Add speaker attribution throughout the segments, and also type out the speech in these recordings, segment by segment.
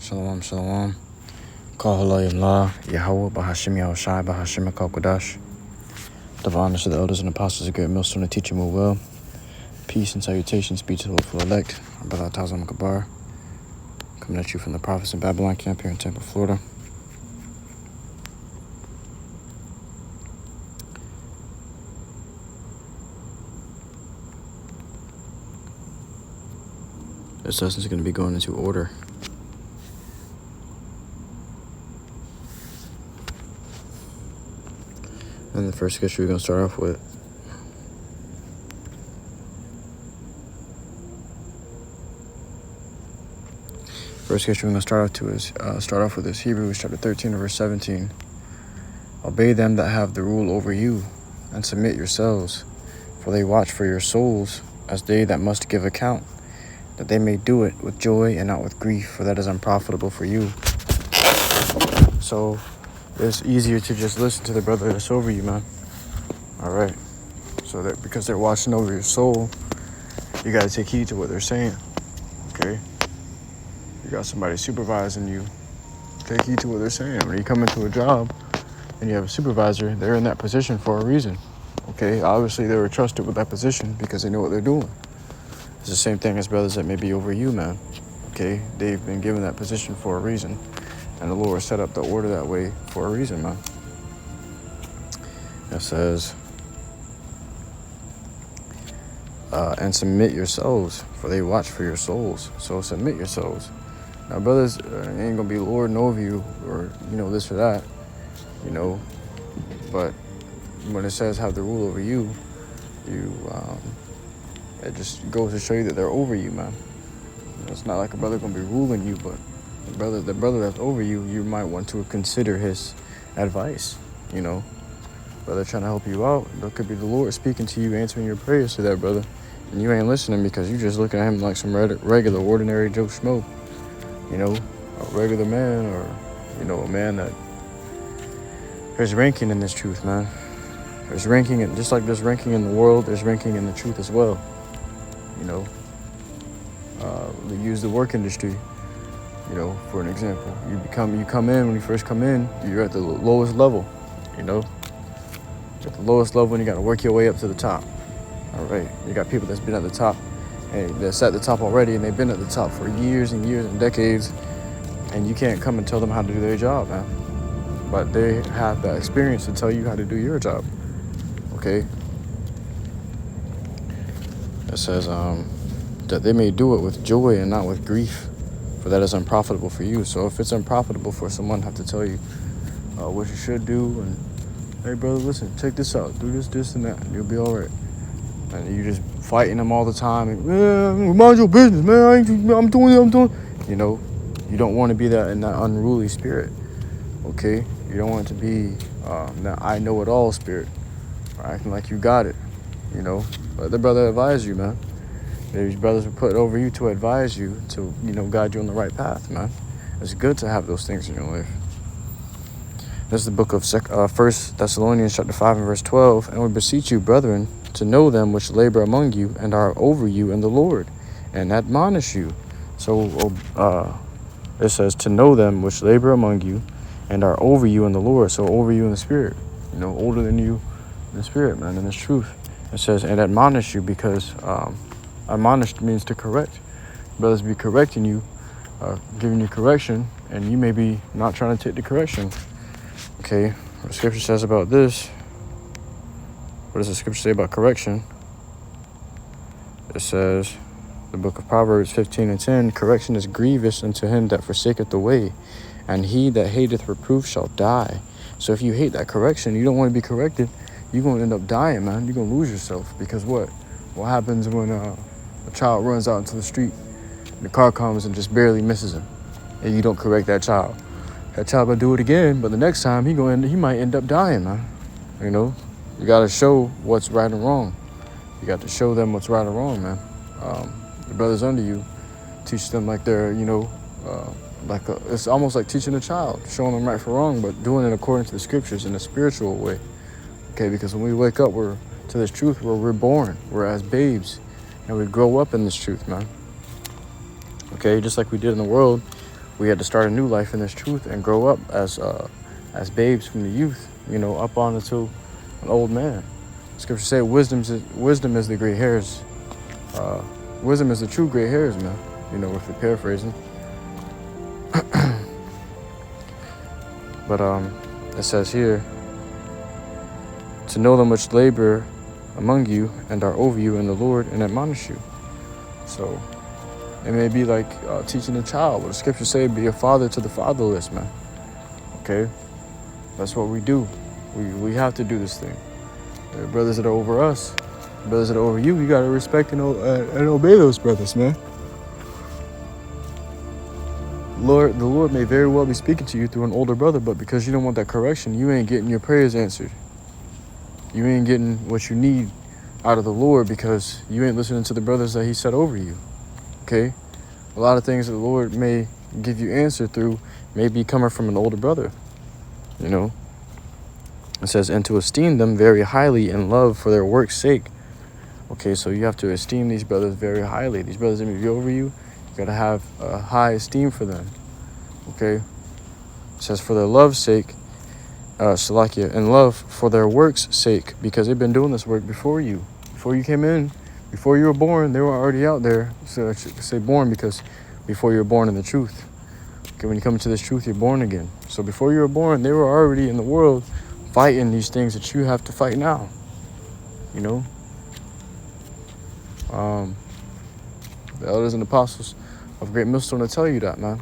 Speaker 1: Shalom, shalom. Call HALALYAM, YAHAWAH, BAHASHAM, BAHASHAM, QADASH. Divine honors to the elders and apostles of great MILLSTONE to teach him well. Peace and salutations be to the hopeful elect. I'm Brother Tazam Kabar, coming at you from the Prophets in Babylon camp here in Tampa, Florida. This lesson is going to be going into order. And the first scripture we're going to start off with is Hebrews chapter 13 and verse 17. Obey them that have the rule over you, and submit yourselves, for they watch for your souls as they that must give account, that they may do it with joy and not with grief, for that is unprofitable for you. So it's easier to just listen to the brother that's over you, man. All right. So that because they're watching over your soul, you got to take heed to what they're saying. Okay. You got somebody supervising you. Take heed to what they're saying. When you come into a job and you have a supervisor, they're in that position for a reason. Okay. Obviously, they were trusted with that position because they know what they're doing. It's the same thing as brothers that may be over you, man. Okay. They've been given that position for a reason. And the Lord set up the order that way for a reason, man. It says, and submit yourselves, for they watch for your souls. So submit yourselves. Now, brothers ain't going to be lording over you or, this or that, But when it says have the rule over you, it just goes to show you that they're over you, man. It's not like a brother going to be ruling you, but the brother that's over you, you might want to consider his advice, Brother trying to help you out. There could be the Lord speaking to you, answering your prayers to that brother. And you ain't listening because you just looking at him like some regular, ordinary Joe Schmo. A regular man or, a man that... There's ranking in this truth, man. There's ranking, and just like there's ranking in the world, there's ranking in the truth as well. They use the work industry. For an example, when you first come in, you're at the lowest level, At the lowest level, and you got to work your way up to the top. All right. You got people that's been at the top, and that's at the top already, and they've been at the top for years and years and decades, and you can't come and tell them how to do their job, man. But they have the experience to tell you how to do your job. Okay. It says, that they may do it with joy and not with grief, for that is unprofitable for you. So if it's unprofitable for someone to have to tell you what you should do, and hey brother, listen, check this out, do this and that, and you'll be all right. And you just fighting them all the time, and mind your business, man. I'm doing. You don't want to be that in that unruly spirit. Okay, you don't want it to be that I know it all spirit, or acting like you got it. Let the brother advise you, man. These brothers were put over you to advise you, to, guide you on the right path, man. It's good to have those things in your life. This is the book of 1 Thessalonians chapter 5 and verse 12. And we beseech you, brethren, to know them which labor among you and are over you in the Lord, and admonish you. So it says to know them which labor among you and are over you in the Lord. So over you in the spirit, older than you in the spirit, man, in this truth. It says, and admonish you, because admonished means to correct. Brothers be correcting you, giving you correction, and you may be not trying to take the correction. Okay, what the scripture says about this. What does the scripture say about correction? It says, the book of Proverbs 15 and 10, correction is grievous unto him that forsaketh the way, and he that hateth reproof shall die. So if you hate that correction, you don't want to be corrected, you're going to end up dying, man. You're going to lose yourself, because what happens when a child runs out into the street and the car comes and just barely misses him, and you don't correct that child? That child will do it again, but the next time he might end up dying, man. You got to show what's right and wrong. You got to show them what's right and wrong, man. The brothers under you, teach them like they're, it's almost like teaching a child, showing them right from wrong, but doing it according to the scriptures in a spiritual way. Okay, because when we wake up, we're to this truth where we're born, we're as babes, and we grow up in this truth, man. Okay, just like we did in the world, we had to start a new life in this truth and grow up as babes from the youth, you know, up on until an old man. Scripture say wisdom is the gray hairs. Wisdom is the true gray hairs, man. You know, if you're paraphrasing. But it says here, to know them which labor among you and are over you in the Lord and admonish you. So it may be like teaching a child. What the scriptures say, be a father to the fatherless, man. Okay? That's what we do. We have to do this thing. There are brothers that are over us, brothers that are over you. You got to respect and obey those brothers, man. The Lord may very well be speaking to you through an older brother, but because you don't want that correction, you ain't getting your prayers answered. You ain't getting what you need out of the Lord because you ain't listening to the brothers that he set over you. Okay? A lot of things that the Lord may give you answer through may be coming from an older brother. You know? It says, and to esteem them very highly in love for their work's sake. Okay, so you have to esteem these brothers very highly. These brothers that may be over you, you got to have a high esteem for them. Okay? It says, for their love's sake, Salakia, in love for their work's sake, because they've been doing this work before you. Before you came in, before you were born, they were already out there. So I should say born because before you were born in the truth. Okay, when you come into this truth, you're born again. So before you were born, they were already in the world fighting these things that you have to fight now. You know? The elders and apostles of Great Millstone will tell you that, man.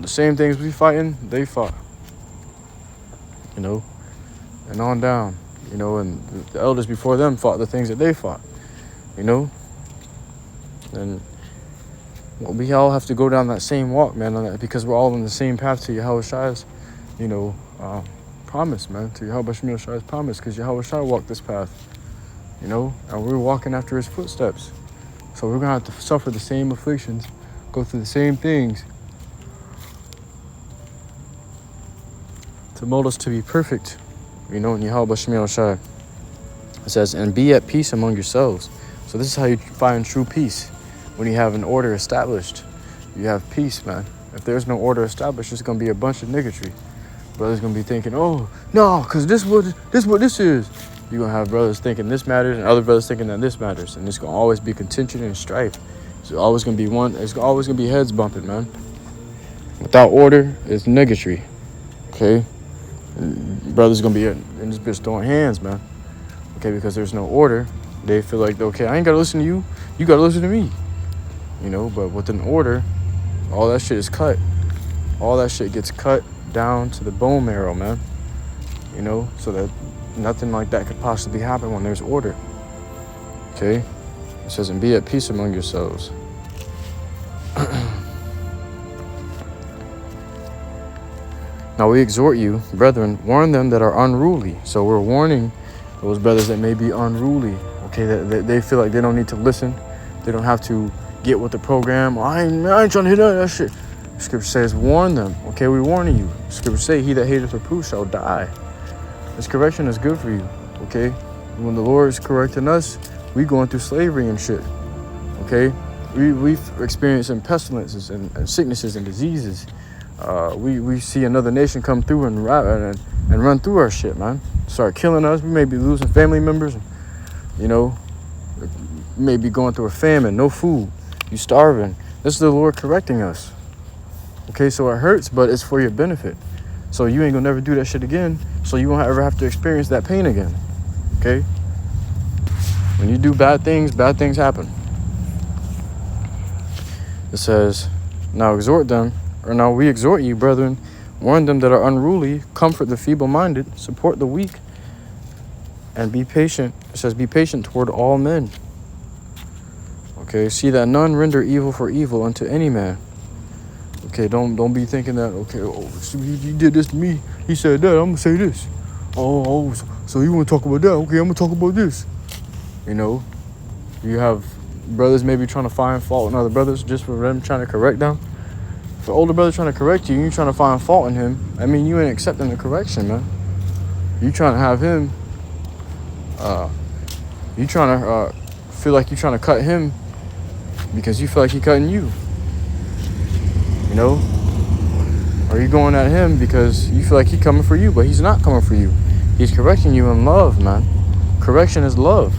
Speaker 1: The same things we fighting, they fought. You know? And on down. You know, and the elders before them fought the things that they fought. You know? And we all have to go down that same walk, man, on that, because we're all on the same path to YAHAWASHI's, you know, promise, man, to YAHAWASHI's promise, because YAHAWASHI walked this path, you know, and we're walking after his footsteps. So we're going to have to suffer the same afflictions, go through the same things to mold us to be perfect, you know, in YAHAWASHI. It says, and be at peace among yourselves. So this is how you find true peace. When you have an order established, you have peace, man. If there's no order established, it's going to be a bunch of niggatry. Brothers going to be thinking, oh, no, because this what this is. You're going to have brothers thinking this matters and other brothers thinking that this matters. And it's going to always be contention and strife. It's always going to be it's always going to be heads bumping, man. Without order, it's niggatry. Okay? And brothers going to be in this bitch throwing hands, man. Okay, because there's no order. They feel like, okay, I ain't got to listen to you. You got to listen to me. You know, but with an order, all that shit is cut. All that shit gets cut down to the bone marrow, man. You know, so that nothing like that could possibly happen when there's order. Okay? It says, and be at peace among yourselves. Now we exhort you, brethren, warn them that are unruly. So we're warning those brothers that may be unruly. Okay, that they feel like they don't need to listen. They don't have to get with the program. I ain't trying to hear that shit. Scripture says, warn them. Okay, we're warning you. Scripture say, he that hateth reproof shall die. This correction is good for you. Okay, when the Lord is correcting us, we going through slavery and shit. Okay, we've experienced some pestilences and sicknesses and diseases. We see another nation come through and run through our shit, man. Start killing us. We may be losing family members. You know, we may be going through a famine, no food. You starving. This is the Lord correcting us. Okay, so it hurts, but it's for your benefit. So you ain't gonna never do that shit again. So you won't ever have to experience that pain again. Okay? When you do bad things happen. It says, now we exhort you, brethren, warn them that are unruly, comfort the feeble-minded, support the weak, and be patient. It says, be patient toward all men. Okay, see that none render evil for evil unto any man. Okay, don't be thinking that, okay, oh, so he did this to me. He said that, I'm going to say this. Oh, so you want to talk about that? Okay, I'm going to talk about this. You know, you have brothers maybe trying to find fault in other brothers just for them trying to correct them. If an older brother trying to correct you, and you're trying to find fault in him, I mean, you ain't accepting the correction, man. You trying to have him, you trying to feel like you're trying to cut him because you feel like he cutting you. You You know? Or you going at him because you feel like he's coming for you, but he's not coming for you. He's correcting you in love, man. Correction is love.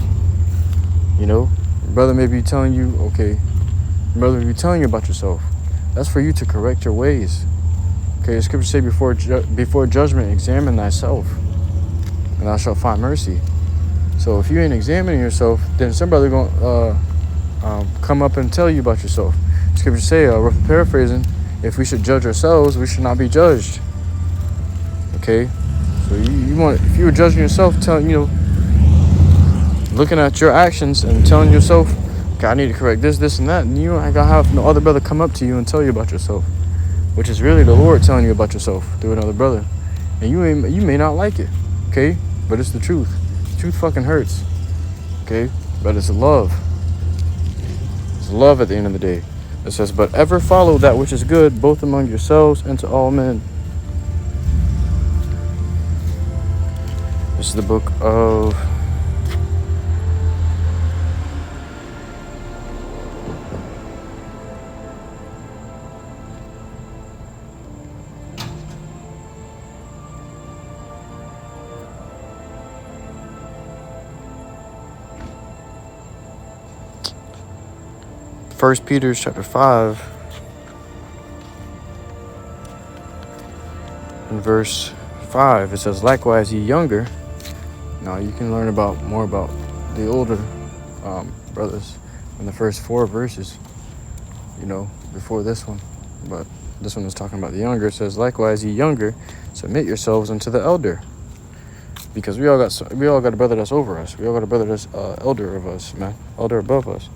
Speaker 1: You know? Your brother may be telling you, okay, your brother may be telling you about yourself. That's for you to correct your ways. Okay, the scriptures say before judgment, examine thyself, and thou shalt find mercy. So if you ain't examining yourself, then somebody gonna come up and tell you about yourself. The scriptures say, rough paraphrasing, if we should judge ourselves, we should not be judged. Okay, so you want, if you were judging yourself, looking at your actions and telling yourself, okay, I need to correct this, and that, and you ain't gonna have no other brother come up to you and tell you about yourself, which is really the Lord telling you about yourself through another brother, and you may not like it, okay, but it's the truth. Truth fucking hurts, okay, but it's love. It's love at the end of the day. It says, but ever follow that which is good, both among yourselves and to all men. This is the book of First Peter chapter 5 and verse 5. It says, likewise ye younger. Now you can learn more about the older brothers in the first 4 verses, before this one. But this one is talking about the younger. It says, likewise ye younger, submit yourselves unto the elder. Because we all got a brother that's over us. We all got a brother that's elder of us, man. Elder above us.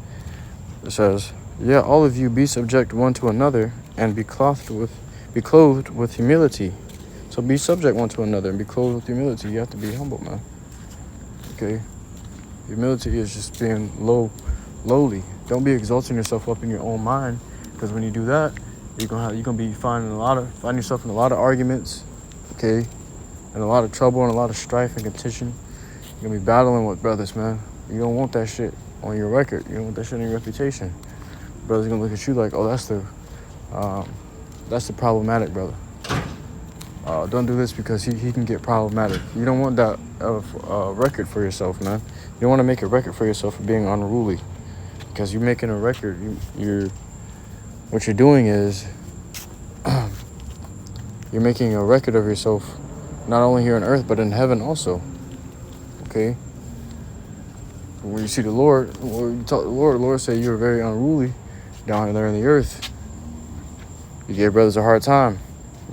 Speaker 1: It says, yeah, all of you be subject one to another, and be clothed with humility. So be subject one to another and be clothed with humility. You have to be humble, man. Okay? Humility is just being lowly. Don't be exalting yourself up in your own mind, because when you do that, you're gonna be finding yourself in a lot of arguments, okay, and a lot of trouble and a lot of strife and contention. You're gonna be battling with brothers, man. You don't want that shit on your record. You don't want that shit on your reputation. Brother's gonna look at you like, oh, that's the problematic brother. Don't do this because he can get problematic. You don't want that record for yourself, man. You don't want to make a record for yourself for being unruly, because you're making a record. What you're doing is you're making a record of yourself, not only here on earth but in heaven also. Okay. When you see the Lord, or you talk to the Lord say you were very unruly down there in the earth. You gave brothers a hard time.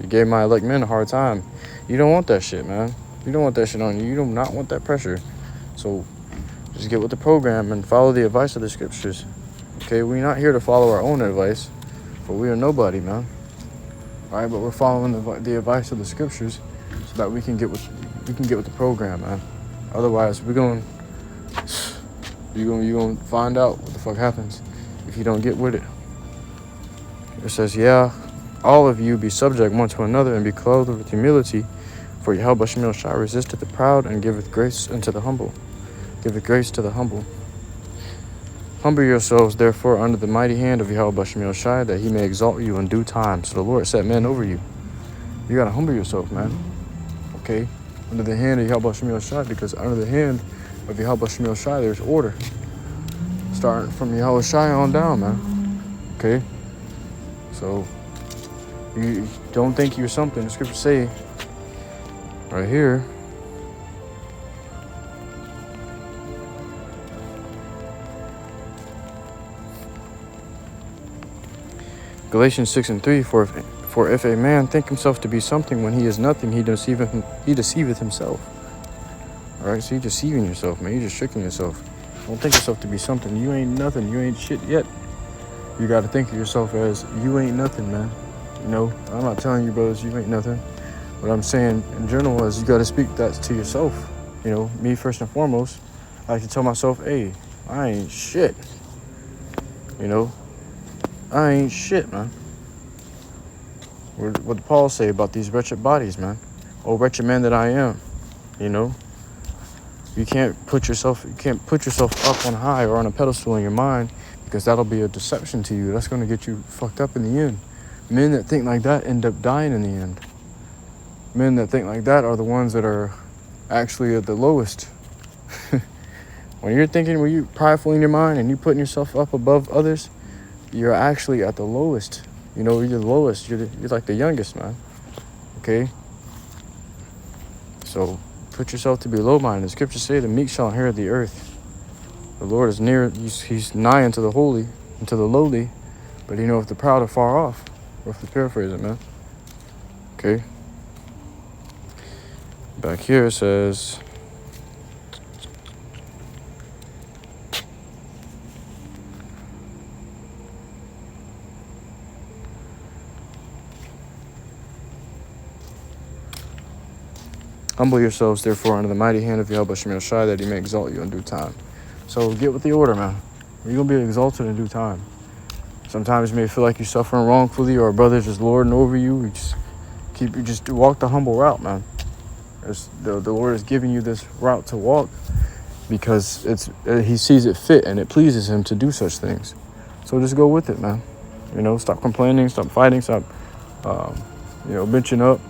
Speaker 1: You gave my elect men a hard time. You don't want that shit, man. You don't want that shit on you. You do not want that pressure. So just get with the program and follow the advice of the scriptures. Okay, we're not here to follow our own advice, for we are nobody, man. All right, but we're following the advice of the scriptures so that we can get with the program, man. Otherwise, you're gonna find out what the fuck happens if you don't get with it. It says, yeah, all of you be subject one to another, and be clothed with humility, for YAHAWASHI resisteth the proud, and giveth grace unto the humble. Giveth grace to the humble. Humble yourselves, therefore, under the mighty hand of YAHAWASHI, that he may exalt you in due time. So the Lord set men over you. You gotta humble yourself, man. Okay? Under the hand of YAHAWASHI, because under the hand of YAHAWASHI, there's order. Starting from YAHAWASHI on down, man. Okay? So you don't think you're something. The scriptures say right here, Galatians 6:3, for if a man think himself to be something when he is nothing, he deceiveth himself. All right, so you're deceiving yourself, man. You're just tricking yourself. Don't think yourself to be something. You ain't nothing. You ain't shit yet. You got to think of yourself as you ain't nothing, man. I'm not telling you, brothers, you ain't nothing. What I'm saying in general is you got to speak that to yourself. Me first and foremost, I like to tell myself, hey, I ain't shit. I ain't shit, man. What did Paul say about these wretched bodies, man? Oh, wretched man that I am. You can't put yourself up on high or on a pedestal in your mind, because that'll be a deception to you. That's going to get you fucked up in the end. Men that think like that end up dying in the end. Men that think like that are the ones that are actually at the lowest. When you're prideful in your mind and you're putting yourself up above others, you're actually at the lowest. You know, you're the lowest. You're like the youngest, man. Okay? So put yourself to be low-minded. The scriptures say the meek shall inherit the earth. The Lord is near, he's nigh unto the holy, unto the lowly, but he knoweth the proud are far off. Rough to paraphrase it, man. Okay? Back here it says, humble yourselves, therefore, under the mighty hand of YAHAWASHI, that he may exalt you in due time. So get with the order, man. You're going to be exalted in due time. Sometimes you may feel like you're suffering wrongfully or a brother's just lording over you. You just walk the humble route, man. The Lord is giving you this route to walk because he sees it fit and it pleases him to do such things. So just go with it, man. You know, stop complaining, stop fighting, stop, benching up.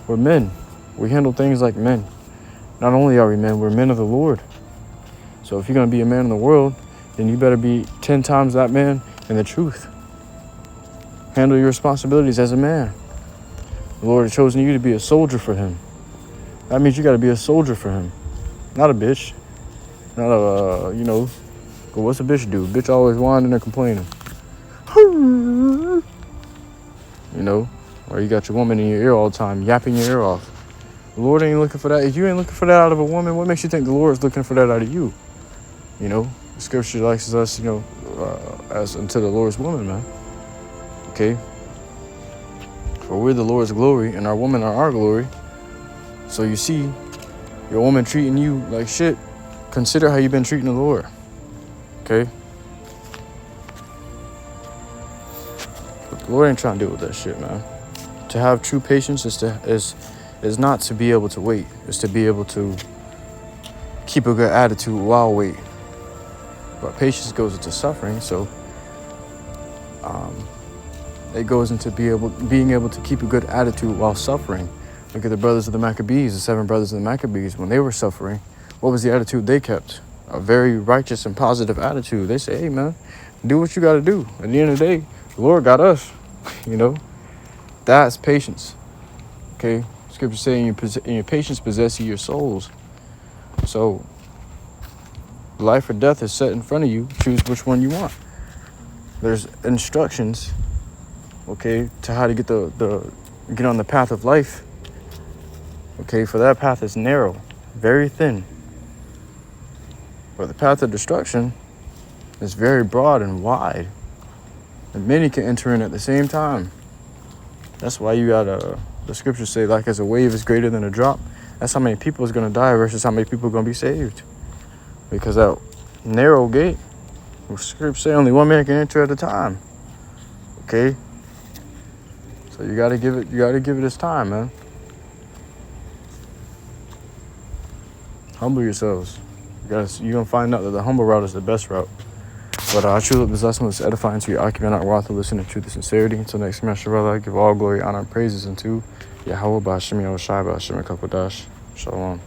Speaker 1: We're men. We handle things like men. Not only are we men, we're men of the Lord. So if you're going to be a man in the world, then you better be 10 times that man in the truth. Handle your responsibilities as a man. The Lord has chosen you to be a soldier for him. That means you got to be a soldier for him. Not a bitch. Not but what's a bitch do? Bitch always whining and complaining. Or you got your woman in your ear all the time, yapping your ear off. The Lord ain't looking for that. If you ain't looking for that out of a woman, what makes you think the Lord is looking for that out of you? The scripture likes us, as unto the Lord's woman, man. Okay? For we're the Lord's glory, and our women are our glory. So you see, your woman treating you like shit, consider how you've been treating the Lord. Okay? But the Lord ain't trying to deal with that shit, man. To have true patience is not to be able to wait. It's to be able to keep a good attitude while waiting. But patience goes into suffering, so it goes into being able to keep a good attitude while suffering. Look at the brothers of the Maccabees, the 7 brothers of the Maccabees. When they were suffering, what was the attitude they kept? A very righteous and positive attitude. They say, hey, man, do what you got to do. At the end of the day, the Lord got us. That's patience. Okay? Scripture saying in your patience possess ye your souls. So life or death is set in front of you. Choose which one you want. There's instructions, okay, to how to get get on the path of life. Okay, for that path is narrow, very thin. But the path of destruction is very broad and wide. And many can enter in at the same time. That's why you gotta, the scriptures say, like as a wave is greater than a drop. That's how many people is gonna die versus how many people are gonna be saved. Because that narrow gate, the scriptures say only one man can enter at a time. Okay? So you gotta give it its time, man. Humble yourselves. You're gonna find out that the humble route is the best route. But I truly hope this lesson was edifying to you. Occupant not worth to listen to truth and sincerity. Until next time, I give all glory, honor, and praises unto YAHAWAH, BAHASHAM, YAHAWASHI, BAHASHAM, QADASH. Shalom.